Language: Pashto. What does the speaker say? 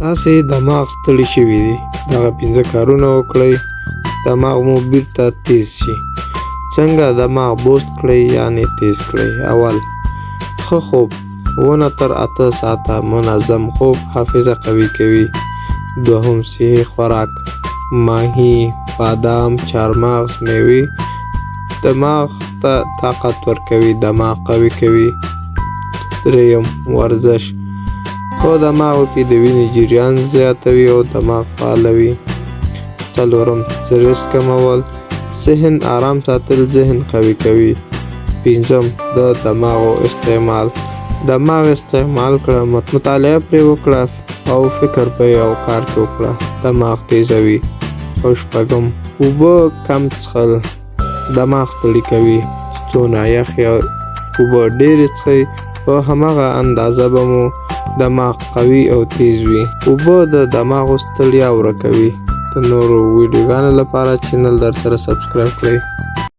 تاسې دماغ ستړي شوي دي، دغه 5 کارونه وکړئ دماغ مو بیرته تیز شي. څنګه دماغ بوست کړئ یعنې تیز کړئ؟ اول، ښه خوب 7 تر 8 ساعته منظم خوب حافظه قوي کوي. دوهم، صحي خوراک ماهي، بادام، چارمغز، میوې دماغ ته طاقت ورکوي، دماغ قوي کوي. دریم، ورزش په دماغو کې د وینې جریان زیاتوي او دماغ فعالوي. څلورم، سټرس کمول ذهن آرام ساتل ذهن قوي کوي. پنځم، د دماغو استعمال دماغ استعمال کړه، مطالعه پرې وکړه او فکر په یو کار کې وکړه، دماغ تیزوي. او شپږم، اوبه کم څښل دماغ ستړي کوي. څونه یخې اوبه ډېرې څښئ په هماغه اندازه به مو دماغ قوي او تیز وي. اوبه د دماغو ستړیا ورکوي. د نورو ویډیوګانو لپاره چینل در سره سبسکرایب کړئ.